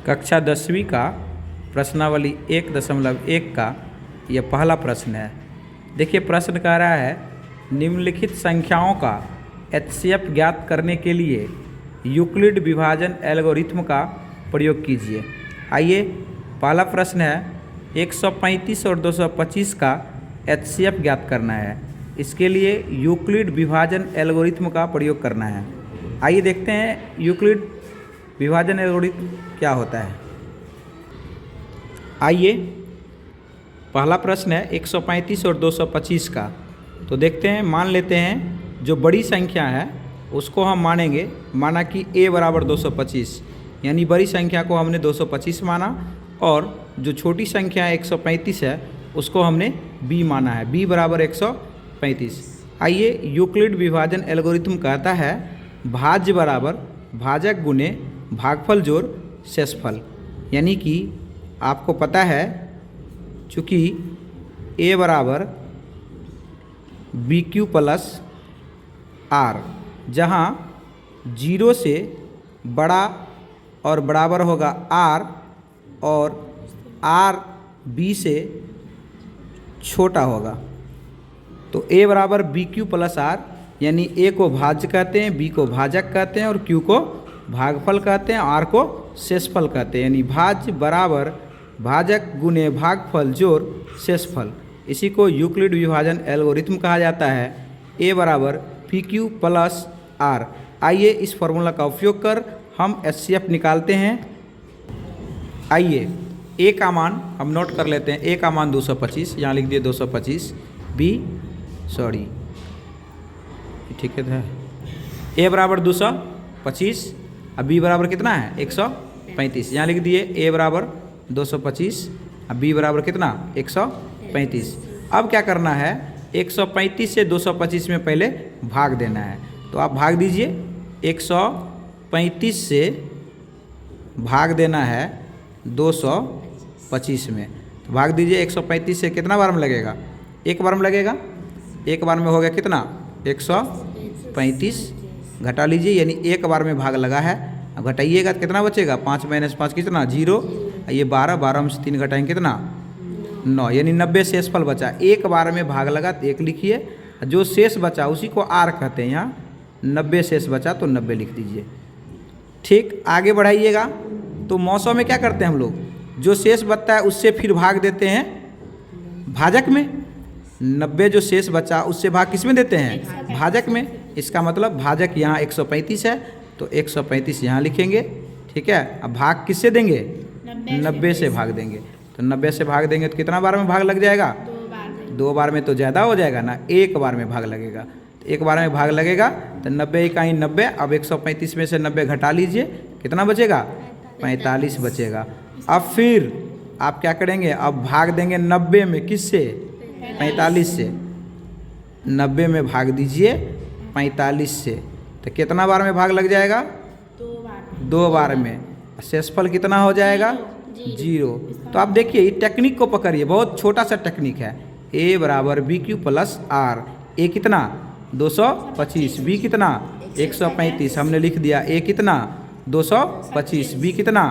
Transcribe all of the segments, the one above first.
कक्षा 10वीं का प्रश्नावली 1.1 का यह पहला प्रश्न है। देखिए प्रश्न कह रहा है निम्नलिखित संख्याओं का एचसीएफ ज्ञात करने के लिए यूक्लिड विभाजन एल्गोरिथ्म का प्रयोग कीजिए। आइए पहला प्रश्न है 135 और 225 का एचसीएफ ज्ञात करना है। इसके लिए यूक्लिड विभाजन एल्गोरिथ्म का प्रयोग करना है। आइए देखते हैं यूक्लिड विभाजन एल्गोरिथ्म क्या होता है। आइए पहला प्रश्न है 135 और 225 का। तो देखते हैं, मान लेते हैं जो बड़ी संख्या है उसको हम मानेंगे, माना कि a बराबर 225, यानी बड़ी संख्या को हमने 225 माना, और जो छोटी संख्या 135 है उसको हमने b माना है, b बराबर 135। आइए यूक्लिड विभाजन एल्गोरिथ्म कहता है भाज्य बराबर भाजक गुने भागफल जोड़ शेषफल, यानी कि आपको पता है चूँकि a बराबर BQ प्लस R, जहाँ 0 से बड़ा और बराबर होगा R और R B से छोटा होगा, तो a बराबर BQ प्लस R, यानी a को भाज्य कहते हैं, b को भाजक कहते हैं और q को भागफल कहते हैं, r को शेषफल कहते हैं, यानी भाज्य बराबर भाजक गुने भागफल जोड़ शेषफल। इसी को यूक्लिड विभाजन एल्गोरिथ्म कहा जाता है। a बराबर pq प्लस r। आइए इस फॉर्मूला का उपयोग कर हम एचसीएफ निकालते हैं। आइए a का मान हम नोट कर लेते हैं। a का मान 225, यहाँ लिख दिए 225, b सॉरी ठीक है, a बराबर 225 अब b बराबर कितना है 135, यहाँ लिख दिए a बराबर 225 अब b बराबर कितना 135। अब क्या करना है, 135 से 225 में पहले भाग देना है, तो आप भाग दीजिए। 135 से भाग देना है 225 में, तो भाग दीजिए। 135 से कितना बार में लगेगा, एक बार में लगेगा, एक बार में हो गया कितना 135, घटा लीजिए, यानी एक बार में भाग लगा है। अब घटाइएगा तो कितना बचेगा, 5 - 5 कितना 0, ये 12, 12 में से 3 घटाएंगे कितना 9, यानी 90 शेषफल बचा। एक बार में भाग लगा तो 1 लिखिए, जो शेष बचा उसी को R कहते हैं, यहाँ 90 शेष बचा तो 90 लिख दीजिए। ठीक, आगे बढ़ाइएगा तो मौसों में क्या करते हैं हम लोग, जो शेष बचता है उससे फिर भाग देते हैं भाजक में। 90 जो शेष बचा उससे भाग किस में देते हैं, भाजक में। इसका मतलब भाजक यहाँ 135 है तो 135 यहाँ लिखेंगे, ठीक है। अब भाग किससे देंगे, 90 से भाग देंगे, तो 90 से भाग देंगे तो कितना बार में भाग लग जाएगा, 2 बार में तो ज़्यादा हो जाएगा ना, एक बार में भाग लगेगा। तो एक बार में भाग लगेगा तो 90 का ही 90, अब 135 में से 90 घटा लीजिए, कितना बचेगा 45 बचेगा। अब फिर आप क्या करेंगे, अब भाग देंगे 90 में, किससे 45 से, 90 में भाग दीजिए 45 से, तो कितना बार में भाग लग जाएगा, 2 बार में। शेषफल कितना हो जाएगा 0। तो आप देखिए ये टेक्निक को पकड़िए, बहुत छोटा सा टेक्निक है। a बराबर BQ प्लस R, a कितना 225, b कितना 135 हमने लिख दिया, a कितना 225, b कितना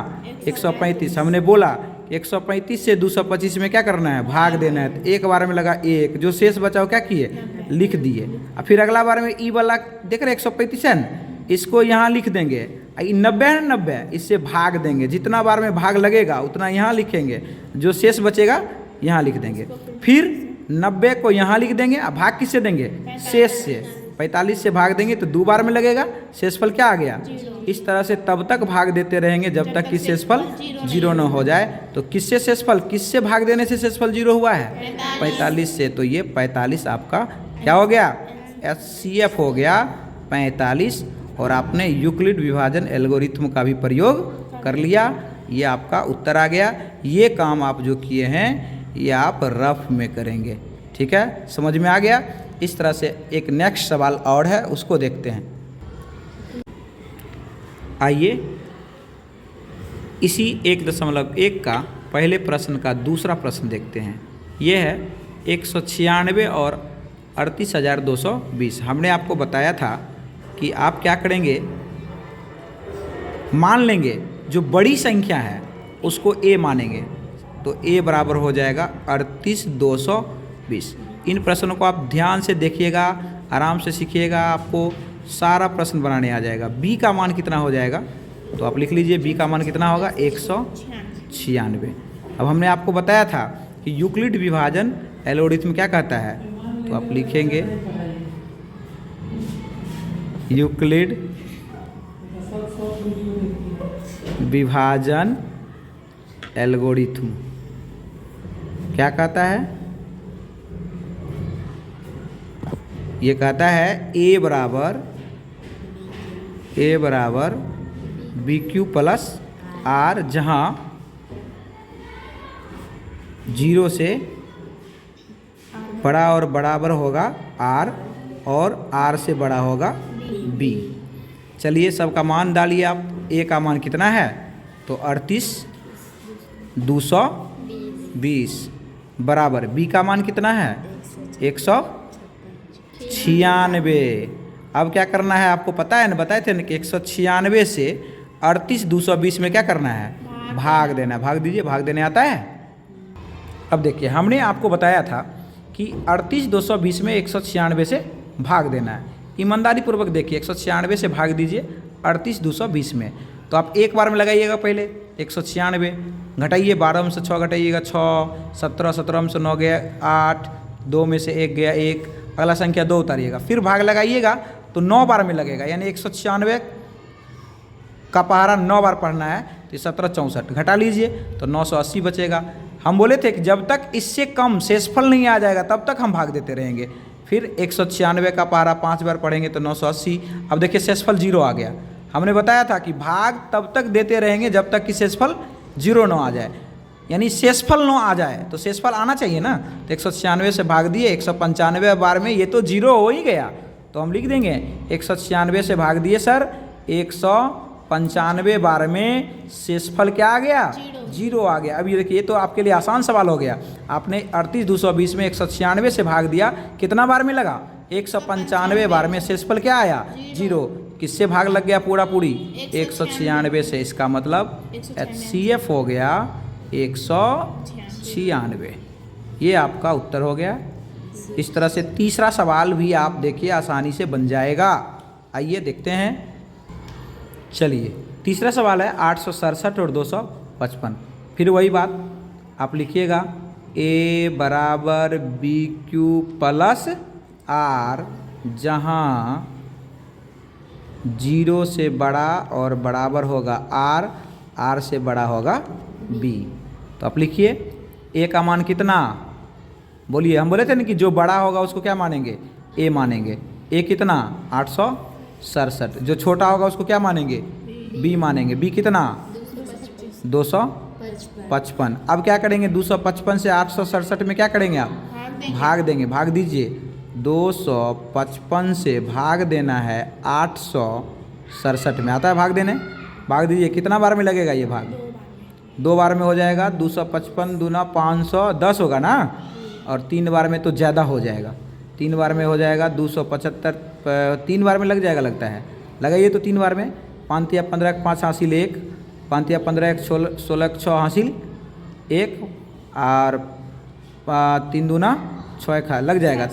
135 हमने बोला। 135 से 225 में क्या करना है, भाग देना है, तो एक बार में लगा 1, जो शेष बचा वो क्या किए लिख दिए। और फिर अगला बार में ई वाला देख रहे 135 है न, इसको यहाँ लिख देंगे। 90 है 90, इससे भाग देंगे, जितना बार में भाग लगेगा उतना यहाँ लिखेंगे, जो शेष बचेगा यहाँ लिख देंगे। फिर 90 को यहाँ लिख देंगे, अब भाग किससे देंगे, शेष से। 45 से भाग देंगे तो 2 बार में लगेगा, शेषफल क्या आ गया। इस तरह से तब तक भाग देते रहेंगे जब तक कि शेषफल 0 न हो जाए। तो किससे शेषफल, किससे भाग देने से शेषफल 0 हुआ है, 45 से, तो ये 45 आपका क्या हो गया, एचसीएफ हो गया 45। और आपने यूक्लिड विभाजन एल्गोरिथ्म का भी प्रयोग कर लिया, ये आपका उत्तर आ गया। ये काम आप जो किए हैं ये आप रफ में करेंगे, ठीक है, समझ में आ गया। इस तरह से एक नेक्स्ट सवाल और है, उसको देखते हैं। आइए इसी 1.1 का पहले प्रश्न का दूसरा प्रश्न देखते हैं। यह है 196 और 38,220। हमने आपको बताया था कि आप क्या करेंगे, मान लेंगे जो बड़ी संख्या है उसको ए मानेंगे, तो ए बराबर हो जाएगा 38,220। इन प्रश्नों को आप ध्यान से देखिएगा, आराम से सीखिएगा, आपको सारा प्रश्न बनाने आ जाएगा। बी का मान कितना हो जाएगा, तो आप लिख लीजिए बी का मान कितना होगा 196। अब हमने आपको बताया था कि यूक्लिड विभाजन एल्गोरिथम क्या कहता है, तो आप लिखेंगे यूक्लिड विभाजन एल्गोरिथम क्या कहता है, ये कहता है ए बराबर बी क्यू प्लस आर, जहाँ 0 से बड़ा और बराबर होगा आर और आर से बड़ा होगा बी। चलिए सबका मान डालिए आप। ए का मान कितना है, तो 38,220 बराबर बी का मान कितना है 196। अब क्या करना है आपको पता है ना, बताए थे ना कि 196 से 38,220 में क्या करना है, भाग देना है। भाग दीजिए, भाग देने आता है। अब देखिए हमने आपको बताया था कि 38,220 में 196 से भाग देना है। ईमानदारी पूर्वक देखिए, 196 से भाग दीजिए 38,220 में, तो आप एक बार में लगाइएगा। पहले 196 घटाइए, 12 में से 6 घटाइएगा 6, 17, 17 में से 9 गया 8, 2 में से 1 गया 1, अगला संख्या 2 उतारिएगा, फिर भाग लगाइएगा तो 9 बार में लगेगा, यानी 196 का पहाड़ा 9 बार पढ़ना है, तो 17 64 घटा लीजिए तो 980 बचेगा। हम बोले थे कि जब तक इससे कम शेषफल नहीं आ जाएगा तब तक हम भाग देते रहेंगे। फिर 196 का पहाड़ा 5 बार पढ़ेंगे तो 980। अब देखिए शेषफल 0 आ गया। हमने बताया था कि भाग तब तक देते रहेंगे जब तक कि शेषफल 0 न आ जाए, यानी शेषफल 9 आ जाए तो शेषफल आना चाहिए ना। तो 196 से भाग दिए, 195 बार में ये तो 0 हो ही गया, तो हम लिख देंगे 196 से भाग दिए सर, 195 बार में शेषफल क्या आ गया, 0 आ गया। अब ये देखिए, ये तो आपके लिए आसान सवाल हो गया। आपने 38,220 में 196 से भाग दिया, कितना बार में लगा, 195 बार में, शेषफल क्या आया 0। किससे भाग लग गया, पूरा पूरी 196 से। इसका मतलब HCF हो गया 196। ये आपका उत्तर हो गया। इस तरह से तीसरा सवाल भी आप देखिए आसानी से बन जाएगा। आइए देखते हैं। चलिए तीसरा सवाल है 867 और 255। फिर वही बात आप लिखिएगा, ए बराबर बी क्यू प्लस आर, जहाँ 0 से बड़ा और बराबर होगा आर, आर से बड़ा होगा बी। तो आप लिखिए ए का मान कितना, बोलिए। हम बोले थे ना कि जो बड़ा होगा उसको क्या मानेंगे, ए मानेंगे। ए कितना 867, जो छोटा होगा उसको क्या मानेंगे, बी मानेंगे। बी कितना 255। अब क्या करेंगे, 255 से 867 में क्या करेंगे आप, भाग देंगे। भाग दीजिए, 255 से भाग देना है 867 में, आता है भाग देने। भाग दीजिए, कितना बार में लगेगा ये भाग, 2 बार में हो जाएगा। 255 दूना 510 होगा ना, और 3 बार में तो ज़्यादा हो जाएगा। 3 बार में हो जाएगा 275, 3 बार में लग जाएगा लगता है। लगाइए तो 3 बार में, 5 या 15 5 हासिल 1, 5 या 15 16 6 हासिल 1, और 3 दूना 6 खा लग जाएगा,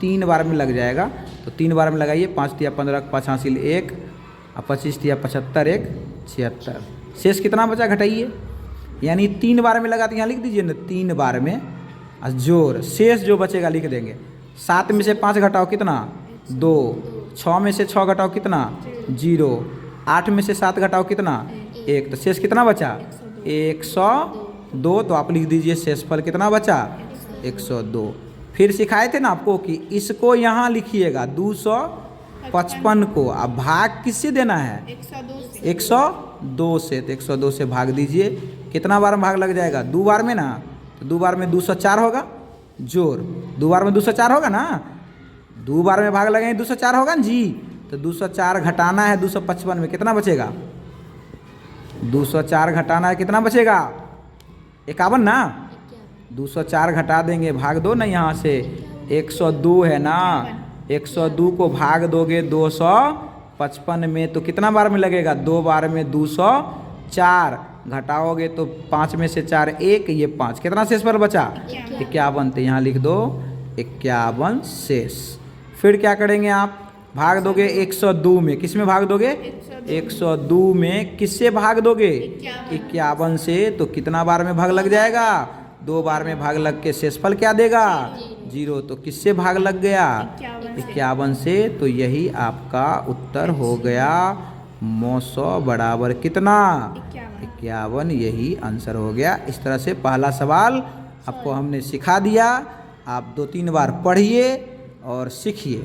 3 बार में लग जाएगा। तो 3 बार में लगाइए, 5 या 15 5 हासिल 1, और 25 या 75 1 76। शेष कितना बचा, घटाइए, यानी 3 बार में लगा तो यहाँ लिख दीजिए ना 3 बार में, और जोर शेष जो बचेगा लिख देंगे। 7 में से 5 घटाओ कितना 2, 6 में से 6 घटाओ कितना 0, 8 में से 7 घटाओ कितना 1, तो शेष कितना बचा 102। तो आप लिख दीजिए शेषफल कितना बचा 102। फिर सिखाए थे ना आपको कि इसको यहाँ लिखिएगा 255 को, अब भाग किससे देना है 102 से। तो 102 से भाग दीजिए, कितना बार में भाग लग जाएगा, 2 बार में ना, तो 2 बार में 204 होगा, जोर 2 बार में 204 होगा ना, 2 बार में भाग लगेंगे 204 होगा ना जी। तो 204 घटाना है 255 में, कितना बचेगा 204 घटाना है, कितना बचेगा 51 ना। 204 घटा देंगे, भाग दो ना यहाँ से, 102 है ना, 102 को भाग दोगे 255 में तो कितना बार में लगेगा, 2 बार में 200 4 घटाओगे तो 5 में से 4 1, ये 5, कितना शेषफल बचा 51। तो यहाँ लिख दो 51 शेष। फिर क्या करेंगे आप, भाग दोगे 102 में, किस में भाग दोगे 102 में, किससे भाग दोगे 51 से, तो कितना बार में भाग लग जाएगा 2 बार में भाग लग के शेषफल क्या देगा 0। तो किससे भाग लग गया 51 से। तो यही आपका उत्तर हो गया 900 बराबर कितना 51, यही आंसर हो गया। इस तरह से पहला सवाल आपको हमने सिखा दिया, आप 2-3 बार पढ़िए और सीखिए।